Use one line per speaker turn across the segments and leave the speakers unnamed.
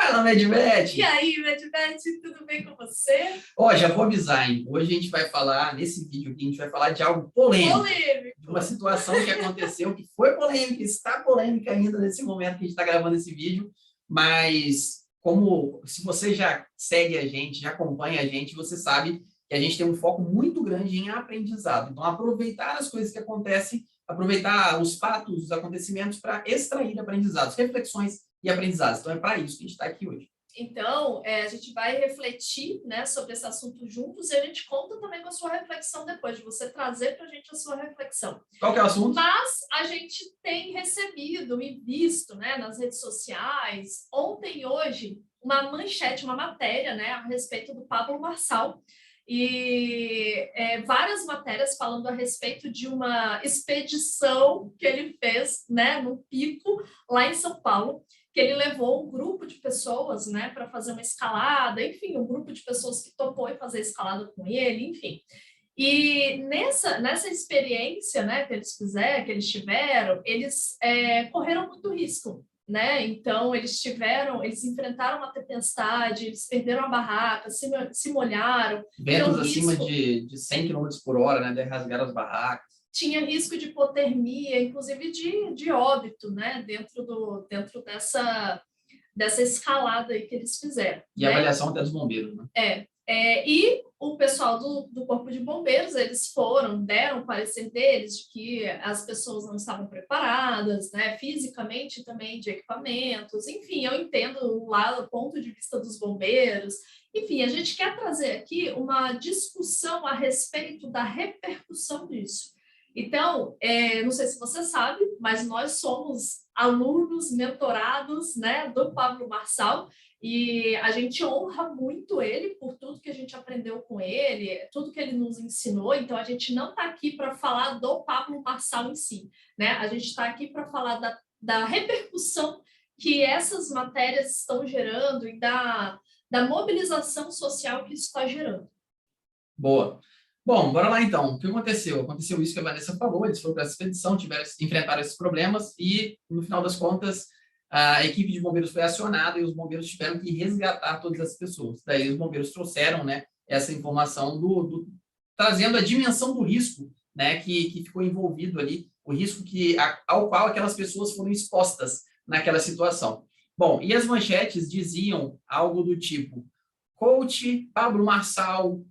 Fala, Medvet!
E aí, Medvet, tudo bem com você?
Ó, já vou avisar, hein? Hoje a gente vai falar, nesse vídeo aqui, a gente vai falar de algo polêmico. De uma situação que aconteceu, que foi polêmica, está polêmica ainda nesse momento que a gente está gravando esse vídeo, mas se você já segue a gente, já acompanha a gente, você sabe que a gente tem um foco muito grande em aprendizado. Então, aproveitar as coisas que acontecem, aproveitar os fatos, os acontecimentos para extrair aprendizados, reflexões e aprendizados. Então, é para isso que a gente está aqui hoje.
Então, a gente vai refletir, né, sobre esse assunto juntos e a gente conta também com a sua reflexão depois, de você trazer para a gente a sua reflexão.
Qual que é o assunto?
Mas a gente tem recebido e visto, né, nas redes sociais, ontem e hoje, uma manchete, uma matéria, né, a respeito do Pablo Marçal, e várias matérias falando a respeito de uma expedição que ele fez, né, no Pico, lá em São Paulo, que ele levou um grupo de pessoas, né, para fazer uma escalada, enfim, um grupo de pessoas que topou em fazer escalada com ele, enfim. E nessa experiência, né, que eles fizeram, que eles tiveram, eles correram muito risco, né? Então eles enfrentaram uma tempestade, eles perderam a barraca, se molharam.
Ventos acima de 100 km por hora, né, de rasgar as barracas.
Tinha risco de hipotermia, inclusive de óbito, né, dentro dessa escalada aí que eles fizeram.
E a avaliação até dos bombeiros, né?
E o pessoal do Corpo de Bombeiros, eles deram o parecer deles de que as pessoas não estavam preparadas, né, fisicamente também, de equipamentos, enfim, eu entendo o ponto de vista dos bombeiros. Enfim, a gente quer trazer aqui uma discussão a respeito da repercussão disso. Então, não sei se você sabe, mas nós somos alunos mentorados, né, do Pablo Marçal, e a gente honra muito ele por tudo que a gente aprendeu com ele, tudo que ele nos ensinou. Então, a gente não está aqui para falar do Pablo Marçal em si, né? A gente está aqui para falar da repercussão que essas matérias estão gerando e da mobilização social que isso está gerando.
Boa. Bom, bora lá então. O que aconteceu? Aconteceu isso que a Vanessa falou, eles foram para essa expedição, enfrentaram esses problemas e, no final das contas, a equipe de bombeiros foi acionada e os bombeiros tiveram que resgatar todas as pessoas. Daí os bombeiros trouxeram, né, essa informação trazendo a dimensão do risco, né, que ficou envolvido ali, o risco ao qual aquelas pessoas foram expostas naquela situação. Bom, e as manchetes diziam algo do tipo: coach Pablo Marçal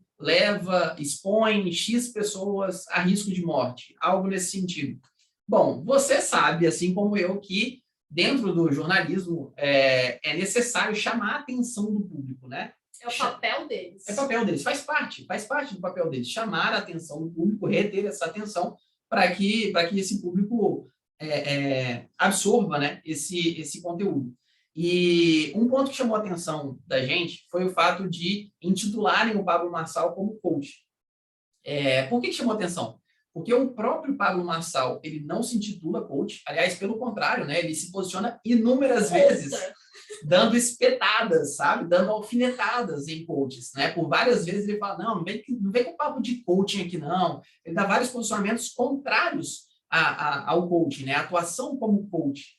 expõe X pessoas a risco de morte, algo nesse sentido. Bom, você sabe, assim como eu, que dentro do jornalismo é necessário chamar a atenção do público, né?
É o papel deles.
É o papel deles, faz parte do papel deles, chamar a atenção do público, reter essa atenção para que esse público absorva, né, esse conteúdo. E um ponto que chamou a atenção da gente foi o fato de intitularem o Pablo Marçal como coach. Por que chamou a atenção? Porque o próprio Pablo Marçal, ele não se intitula coach, aliás, pelo contrário, né? Ele se posiciona inúmeras vezes dando espetadas, sabe? Dando alfinetadas em coaches, né? Por várias vezes ele fala, não vem com papo de coaching aqui, não. Ele dá vários posicionamentos contrários ao coaching, né? A atuação como coach.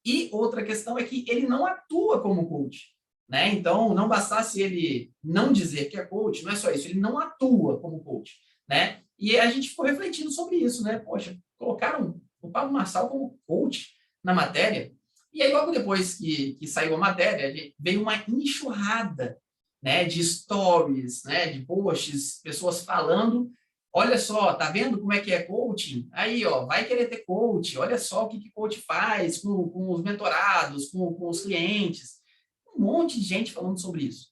E outra questão é que ele não atua como coach, né? Então, não bastasse ele não dizer que é coach, não é só isso, ele não atua como coach, né? E a gente ficou refletindo sobre isso, né? Poxa, colocaram o Pablo Marçal como coach na matéria, e aí logo depois que saiu a matéria, veio uma enxurrada, né, de stories, né, de posts, pessoas falando: olha só, tá vendo como é que é coaching? Aí, ó, vai querer ter coach, olha só o que coach faz com os mentorados, com os clientes. Um monte de gente falando sobre isso.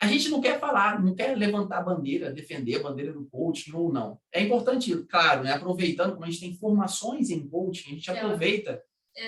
A gente não quer falar, não quer levantar a bandeira, defender a bandeira do coaching ou não. É importante, claro, né, aproveitando, como a gente tem formações em coaching, a gente aproveita.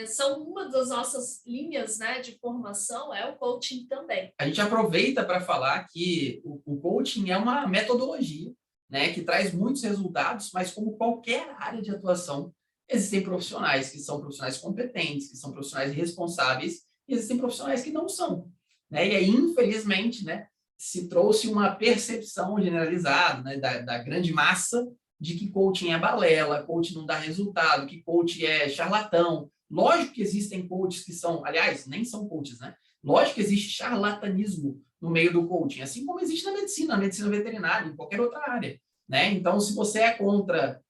São uma das nossas linhas, né, de formação, é o coaching também.
A gente aproveita para falar que o coaching é uma metodologia, né, que traz muitos resultados, mas como qualquer área de atuação, existem profissionais que são profissionais competentes, que são profissionais responsáveis, e existem profissionais que não são, né? E aí, infelizmente, né, se trouxe uma percepção generalizada, né, da grande massa de que coaching é balela, coaching não dá resultado, que coaching é charlatão, Lógico que existem coaches que são, aliás, nem são coaches, né? Lógico que existe charlatanismo no meio do coaching, assim como existe na medicina veterinária, em qualquer outra área, né? Então, se você é contra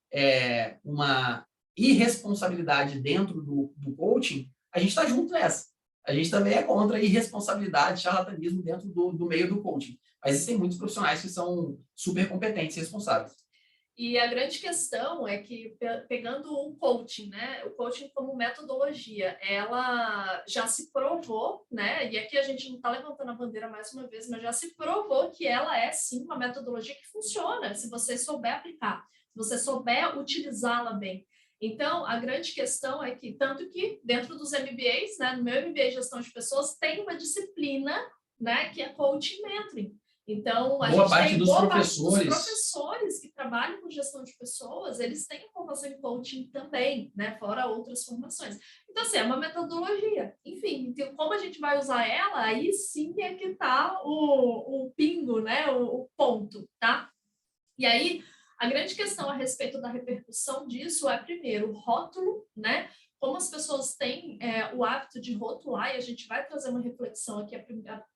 uma irresponsabilidade dentro do coaching, a gente está junto nessa. A gente também é contra irresponsabilidade, charlatanismo dentro do meio do coaching. Mas existem muitos profissionais que são super competentes e responsáveis.
E a grande questão é que, pegando o coaching, né? O coaching como metodologia, ela já se provou, né? E aqui a gente não está levantando a bandeira mais uma vez, mas já se provou que ela é, sim, uma metodologia que funciona, se você souber aplicar, se você souber utilizá-la bem. Então, a grande questão é que, tanto que dentro dos MBAs, né? No meu MBA Gestão de Pessoas, tem uma disciplina, né? Que é Coaching Mentoring. Então, a gente tem boa parte dos professores que trabalham com gestão de pessoas, eles têm formação em coaching também, né? Fora outras formações. Então, assim, é uma metodologia. Enfim, então, como a gente vai usar ela, aí sim é que está o pingo, né? O ponto, tá? E aí, a grande questão a respeito da repercussão disso é, primeiro, o rótulo, né? Como as pessoas têm o hábito de rotular, e a gente vai trazer uma reflexão aqui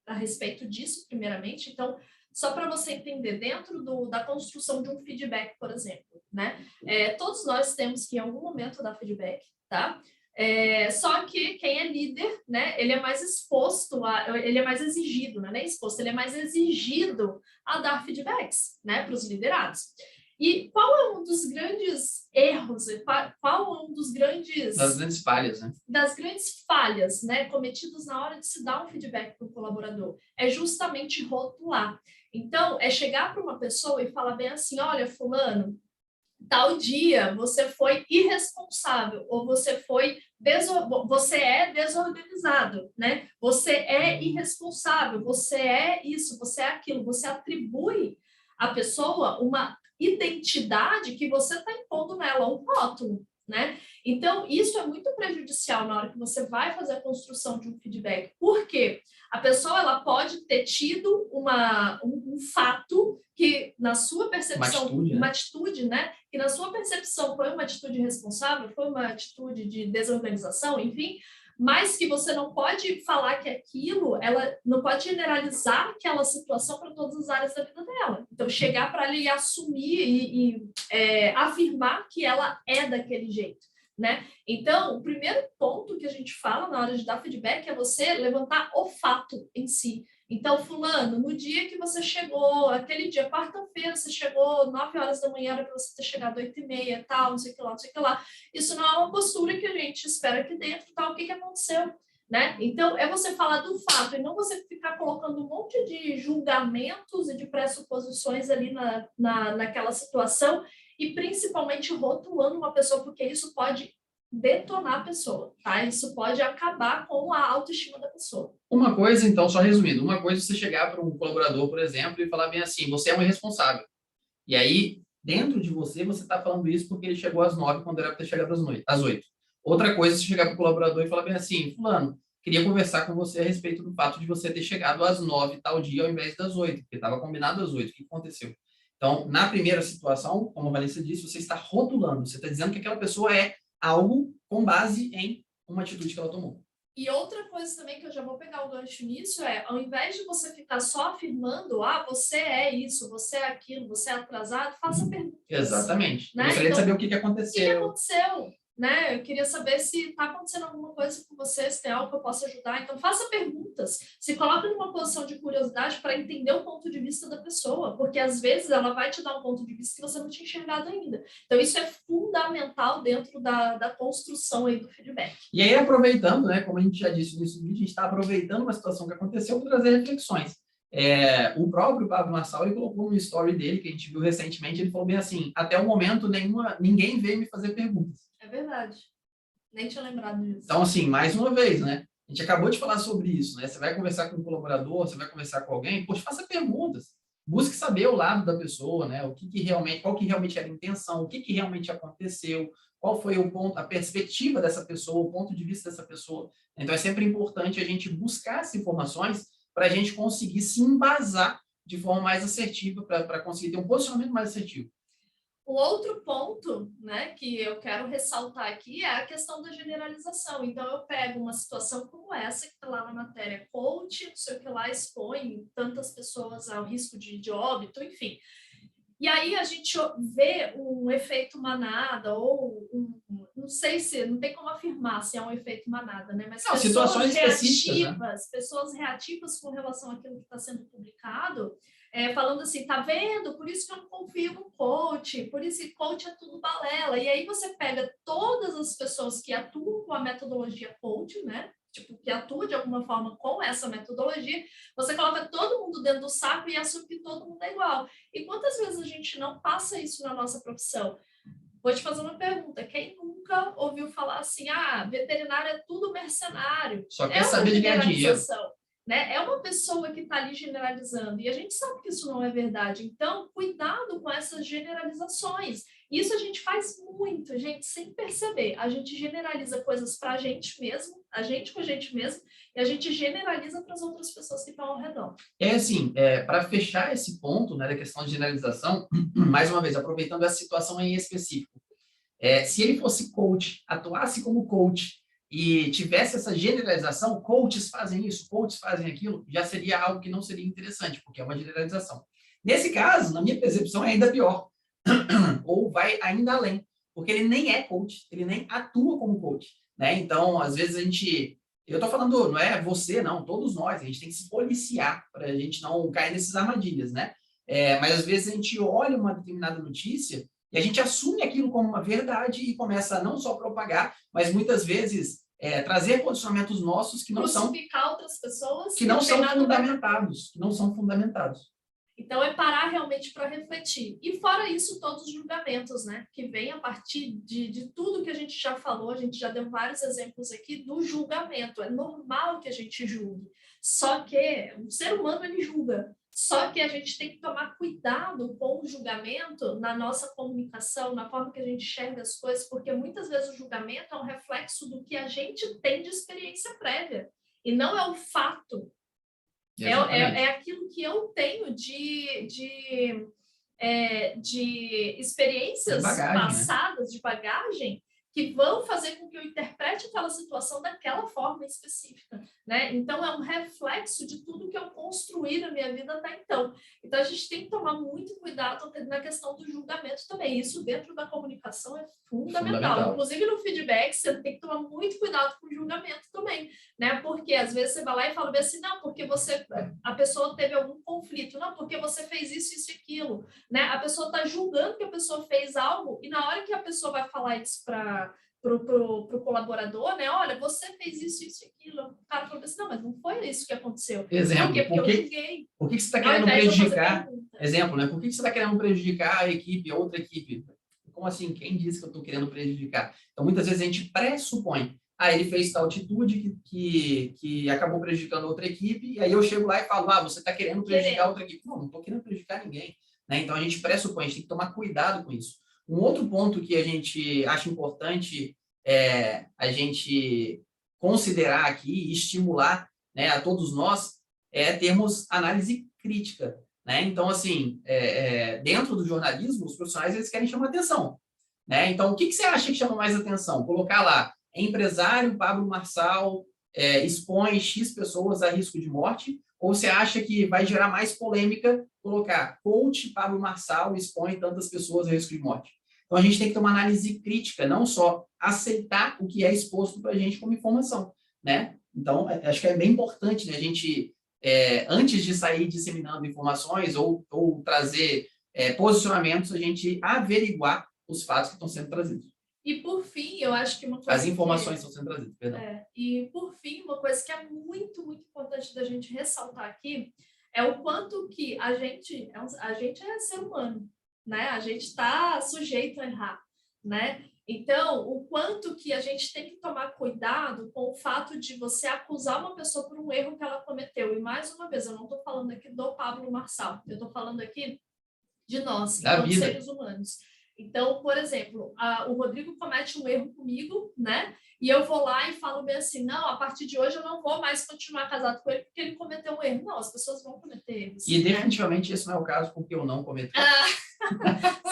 a respeito disso, primeiramente. Então, só para você entender, dentro da construção de um feedback, por exemplo, né? Todos nós temos que, em algum momento, dar feedback, tá? Só que quem é líder, né? Ele é mais exposto, ele é mais exigido, né? Não é exposto, ele é mais exigido a dar feedbacks, né? Para os liderados. E qual é um dos grandes erros, qual é um dos grandes...
Das grandes falhas, né?
Das grandes falhas, né, cometidas na hora de se dar um feedback para o colaborador. É justamente rotular. Então, é chegar para uma pessoa e falar bem assim, olha, fulano, tal dia você foi irresponsável, ou você é desorganizado, né? Você é irresponsável, você é isso, você é aquilo, você atribui à pessoa uma identidade que você está impondo nela, um rótulo, né? Então, isso é muito prejudicial na hora que você vai fazer a construção de um feedback. Por quê? A pessoa ela pode ter tido um fato que, na sua percepção, uma atitude, né? Que na sua percepção foi uma atitude irresponsável, foi uma atitude de desorganização, enfim, mas que você não pode falar que aquilo, ela não pode generalizar aquela situação para todas as áreas da vida dela. Então, chegar para ela e assumir e afirmar que ela é daquele jeito, né? Então, o primeiro ponto que a gente fala na hora de dar feedback é você levantar o fato em si. Então, fulano, no dia que você chegou, aquele dia, quarta-feira, você chegou 9 horas da manhã, era para você ter chegado 8h30, tal, não sei o que lá, não sei o que lá. Isso não é uma postura que a gente espera aqui dentro, tal, o que aconteceu, né? Então, é você falar do fato e não você ficar colocando um monte de julgamentos e de pressuposições ali naquela situação e principalmente rotulando uma pessoa, porque isso pode detonar a pessoa, tá? Isso pode acabar com a autoestima da pessoa.
Uma coisa, então, só resumindo, uma coisa é você chegar para um colaborador, por exemplo, e falar bem assim, você é um irresponsável. E aí, dentro de você está falando isso porque ele chegou às 9 quando era para ter chegado às 8. Outra coisa é você chegar para o colaborador e falar bem assim, fulano, queria conversar com você a respeito do fato de você ter chegado às 9 tal dia ao invés das 8, porque estava combinado às 8. O que aconteceu? Então, na primeira situação, como a Vanessa disse, você está rotulando, você está dizendo que aquela pessoa é algo com base em uma atitude que ela tomou.
E outra coisa também que eu já vou pegar o gancho nisso é, ao invés de você ficar só afirmando, você é isso, você é aquilo, você é atrasado, faça perguntas.
Exatamente.
Né?
Eu gostaria de saber o que aconteceu.
O que aconteceu? Né? Eu queria saber se está acontecendo alguma coisa com você, se tem algo que eu possa ajudar. Então, faça perguntas. Se coloque numa posição de curiosidade para entender o ponto de vista da pessoa, porque às vezes ela vai te dar um ponto de vista que você não tinha enxergado ainda. Então, isso é fundamental dentro da construção aí do feedback.
E aí, aproveitando, né, como a gente já disse no início do vídeo, a gente está aproveitando uma situação que aconteceu para trazer reflexões. O próprio Pablo Marçal, ele colocou no story dele, que a gente viu recentemente, ele falou bem assim, até o momento ninguém veio me fazer perguntas.
É verdade. Nem tinha lembrado disso.
Então, assim, mais uma vez, né? A gente acabou de falar sobre isso, né? Você vai conversar com um colaborador, você vai conversar com alguém, poxa, faça perguntas. Busque saber o lado da pessoa, né? Qual que realmente era a intenção, o que realmente aconteceu, qual foi o ponto, a perspectiva dessa pessoa, o ponto de vista dessa pessoa. Então, é sempre importante a gente buscar essas informações para a gente conseguir se embasar de forma mais assertiva, para conseguir ter um posicionamento mais assertivo.
Um outro ponto, né, que eu quero ressaltar aqui é a questão da generalização. Então, eu pego uma situação como essa, que está lá na matéria, coach, não sei o que lá, expõe tantas pessoas ao risco de óbito, enfim. E aí a gente vê um efeito manada, ou não sei se, não tem como afirmar se é um efeito manada, né? Mas
não, situações específicas, né?
Pessoas reativas com relação àquilo que está sendo publicado, falando assim, tá vendo? Por isso que eu não confio no coach, por isso que coach é tudo balela. E aí você pega todas as pessoas que atuam com a metodologia coach, né? Tipo, que atua de alguma forma com essa metodologia, você coloca todo mundo dentro do saco e assume que todo mundo é igual. E quantas vezes a gente não passa isso na nossa profissão? Vou te fazer uma pergunta. Quem nunca ouviu falar assim, veterinário é tudo mercenário?
Só quer saber de ganhar dinheiro.
Né? É uma pessoa que está ali generalizando, e a gente sabe que isso não é verdade. Então, cuidado com essas generalizações. Isso a gente faz muito, gente, sem perceber. A gente generaliza coisas para a gente mesmo, a gente com a gente mesmo, e a gente generaliza para as outras pessoas que estão ao redor.
É assim, para fechar esse ponto, né, da questão de generalização, mais uma vez, aproveitando essa situação em específico, se ele fosse coach, atuasse como coach, e tivesse essa generalização, coaches fazem isso, coaches fazem aquilo, já seria algo que não seria interessante, porque é uma generalização. Nesse caso, na minha percepção, é ainda pior, ou vai ainda além, porque ele nem é coach, ele nem atua como coach, né? Então, às vezes eu estou falando, não é você, não, todos nós, a gente tem que se policiar para a gente não cair nessas armadilhas, né? Mas às vezes a gente olha uma determinada notícia e a gente assume aquilo como uma verdade e começa a não só propagar, mas muitas vezes trazer posicionamentos nossos que não são
outras pessoas
que não são fundamentados, que não são fundamentados.
Então, é parar realmente para refletir. E fora isso, todos os julgamentos, né? Que vêm a partir de tudo que a gente já falou, a gente já deu vários exemplos aqui do julgamento. É normal que a gente julgue. Só que o ser humano, ele julga. Só que a gente tem que tomar cuidado com o julgamento na nossa comunicação, na forma que a gente enxerga as coisas, porque muitas vezes o julgamento é um reflexo do que a gente tem de experiência prévia. E não é o fato. É aquilo que eu tenho de experiências passadas, né? De bagagem, que vão fazer com que eu interprete aquela situação daquela forma específica, né? Então, é um reflexo de tudo que eu construí na minha vida até então. Então, a gente tem que tomar muito cuidado na questão do julgamento também. Isso dentro da comunicação é fundamental. Inclusive, no feedback, você tem que tomar muito cuidado com o julgamento também, né? Porque, às vezes, você vai lá e fala bem assim, não, porque a pessoa teve algum conflito, não, porque você fez isso e aquilo, né? A pessoa está julgando que a pessoa fez algo e na hora que a pessoa vai falar isso para o colaborador, né? Olha, você fez isso e aquilo. O cara falou assim, não, mas não foi isso que aconteceu.
Exemplo,
por quê? Porque eu julguei.
Por que você está querendo prejudicar? Exemplo, né? Por que você está querendo prejudicar a equipe, a outra equipe? Como assim? Quem disse que eu estou querendo prejudicar? Então, muitas vezes a gente pressupõe. Ele fez tal atitude que acabou prejudicando outra equipe, e aí eu chego lá e falo, você está querendo prejudicar outra equipe. Não estou querendo prejudicar ninguém. Né? Então, a gente pressupõe, a gente tem que tomar cuidado com isso. Um outro ponto que a gente acha importante a gente considerar aqui e estimular, né, a todos nós termos análise crítica. Né? Então, assim, dentro do jornalismo, os profissionais eles querem chamar atenção. Né? Então, o que você acha que chama mais atenção? Colocar lá, empresário Pablo Marçal expõe X pessoas a risco de morte, ou você acha que vai gerar mais polêmica colocar coach Pablo Marçal expõe tantas pessoas a risco de morte? Então, a gente tem que ter uma análise crítica, não só aceitar o que é exposto para a gente como informação. Né? Então, acho que é bem importante, né, a gente, antes de sair disseminando informações ou trazer posicionamentos, a gente averiguar os fatos que estão sendo trazidos.
E, por fim, eu acho que uma coisa...
As informações estão sendo trazidas, perdão.
E, por fim, uma coisa que é muito, muito importante da gente ressaltar aqui é o quanto que a gente é ser humano, né? A gente está sujeito a errar, né? Então, o quanto que a gente tem que tomar cuidado com o fato de você acusar uma pessoa por um erro que ela cometeu. E, mais uma vez, eu não estou falando aqui do Pablo Marçal, eu estou falando aqui de nós, enquanto seres humanos. Então, por exemplo, o Rodrigo comete um erro comigo, né? E eu vou lá e falo bem assim, não, a partir de hoje eu não vou mais continuar casado com ele porque ele cometeu um erro. Não, as pessoas vão cometer erros.
E definitivamente esse não é o caso porque eu não cometo.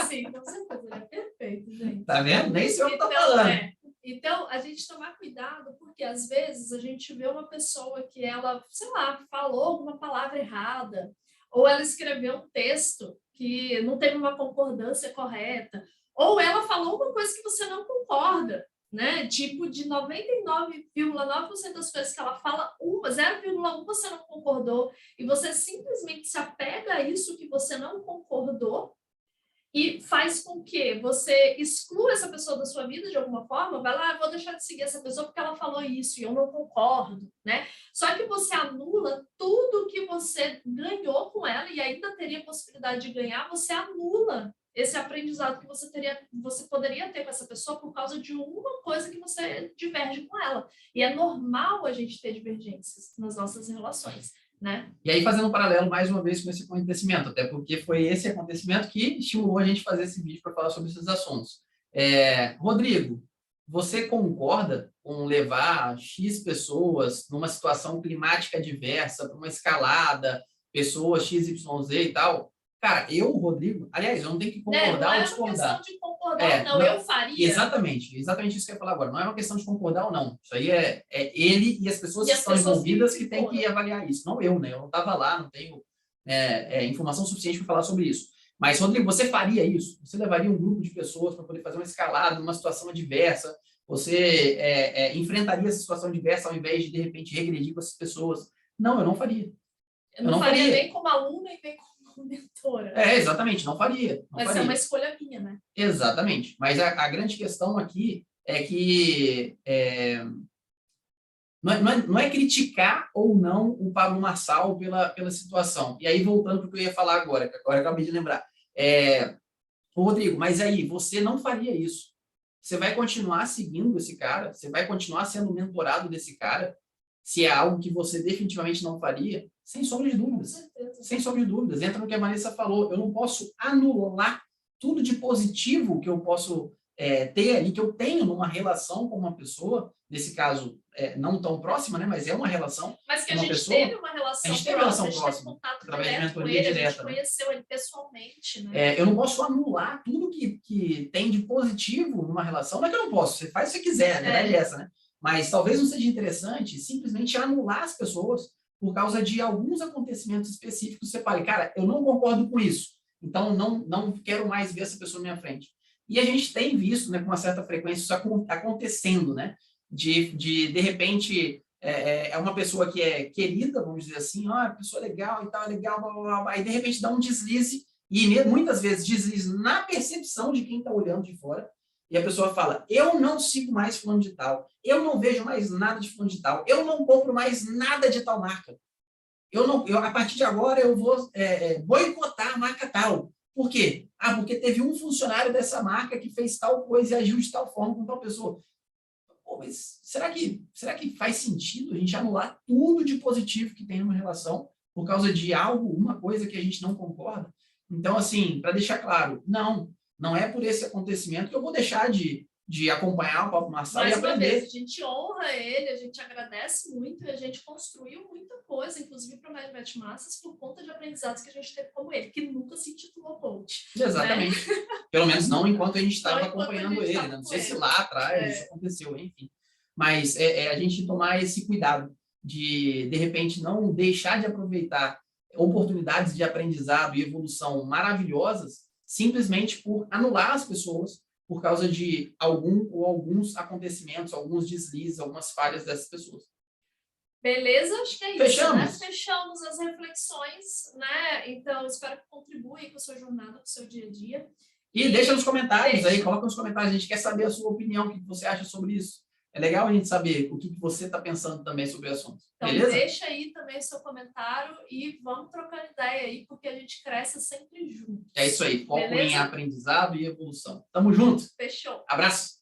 Sim, com certeza, ele é perfeito, gente.
Tá vendo? Nem sei o que eu tô falando.
Então, a gente tomar cuidado, porque às vezes a gente vê uma pessoa que ela, sei lá, falou alguma palavra errada, ou ela escreveu um texto que não teve uma concordância correta, ou ela falou uma coisa que você não concorda, né? Tipo, de 99,9% das coisas que ela fala, 0,1 você não concordou, e você simplesmente se apega a isso que você não concordou, e faz com que você exclua essa pessoa da sua vida de alguma forma, vai lá, vou deixar de seguir essa pessoa porque ela falou isso e eu não concordo, né? Só que você anula tudo que você ganhou com ela e ainda teria possibilidade de ganhar, você anula esse aprendizado que você poderia ter com essa pessoa por causa de uma coisa que você diverge com ela. E é normal a gente ter divergências nas nossas relações. Né?
E aí, fazendo um paralelo mais uma vez com esse acontecimento, até porque foi esse acontecimento que estimulou a gente a fazer esse vídeo para falar sobre esses assuntos. Rodrigo, você concorda com levar X pessoas numa situação climática diversa, para uma escalada, pessoas X, Y, Z e tal? Cara, Rodrigo, aliás, eu não tenho que concordar ou discordar.
Não é uma questão de concordar ou não, eu faria.
Exatamente isso que eu ia falar agora. Não é uma questão de concordar ou não. Isso aí é ele e as pessoas que estão envolvidas que têm que avaliar isso. Não eu, né? Eu não estava lá, não tenho informação suficiente para falar sobre isso. Mas, Rodrigo, você faria isso? Você levaria um grupo de pessoas para poder fazer uma escalada, uma situação adversa? Você enfrentaria essa situação adversa ao invés de repente, regredir com essas pessoas? Não, eu não faria.
Eu não faria nem como aluna e nem como mentora.
Exatamente, não faria.
Mas é uma escolha minha, né?
Exatamente. Mas a grande questão aqui é que não é criticar ou não o Pablo Marçal pela situação. E aí, voltando para o que eu ia falar agora, que agora eu acabei de lembrar. Rodrigo, mas aí, você não faria isso. Você vai continuar seguindo esse cara? Você vai continuar sendo mentorado desse cara? Se é algo que você definitivamente não faria? Sem sombra de dúvidas. Sem sombra de dúvidas. Entra no que a Vanessa falou. Eu não posso anular tudo de positivo que eu posso ter ali, que eu tenho numa relação com uma pessoa, nesse caso, não tão próxima, né? Mas é uma relação.
Mas que a gente teve uma relação
próxima, através de mentoria direta.
A gente conheceu ele pessoalmente, né?
Eu não posso anular tudo que tem de positivo numa relação. Não é que eu não posso, você faz o que você quiser, a verdade é essa, né? Mas talvez não seja interessante simplesmente anular as pessoas por causa de alguns acontecimentos específicos. Você fala, cara, eu não concordo com isso, então não quero mais ver essa pessoa na minha frente. E a gente tem visto, né, com uma certa frequência isso acontecendo, né? De repente, é uma pessoa que é querida, vamos dizer assim, pessoa legal e tal, legal, blá, blá, blá, aí de repente dá um deslize, e muitas vezes deslize na percepção de quem está olhando de fora, e a pessoa fala, eu não sigo mais fulano de tal, eu não vejo mais nada de fulano de tal, eu não compro mais nada de tal marca. A partir de agora eu vou boicotar a marca tal. Por quê? Porque teve um funcionário dessa marca que fez tal coisa e agiu de tal forma com tal pessoa. Pô, mas será que faz sentido a gente anular tudo de positivo que tem numa relação por causa de uma coisa que a gente não concorda? Então, assim, para deixar claro, não é por esse acontecimento que eu vou deixar de acompanhar o Pablo Marçal e aprender.
Mais uma vez, a gente honra ele, a gente agradece muito e a gente construiu muita coisa, inclusive para o Mete Massas, por conta de aprendizados que a gente teve como ele, que nunca se intitulou coach.
Exatamente. Né? Pelo menos não enquanto a gente estava acompanhando ele. Né? Não sei se lá atrás isso aconteceu, enfim. Mas a gente tomar esse cuidado de repente, não deixar de aproveitar oportunidades de aprendizado e evolução maravilhosas simplesmente por anular as pessoas por causa de alguns acontecimentos, alguns deslizes, algumas falhas dessas pessoas.
Beleza? Acho que é
Fechamos.
Isso, né? Fechamos as reflexões, né? Então, espero que contribua com a sua jornada, com o seu dia a dia.
E deixa nos comentários aí, coloca nos comentários, a gente quer saber a sua opinião, o que você acha sobre isso. É legal a gente saber o que você está pensando também sobre o assunto.
Então,
beleza?
Deixa aí também o seu comentário e vamos trocando ideia aí, porque a gente cresce sempre juntos.
É isso aí, foco em aprendizado e evolução. Tamo junto.
Fechou.
Abraço.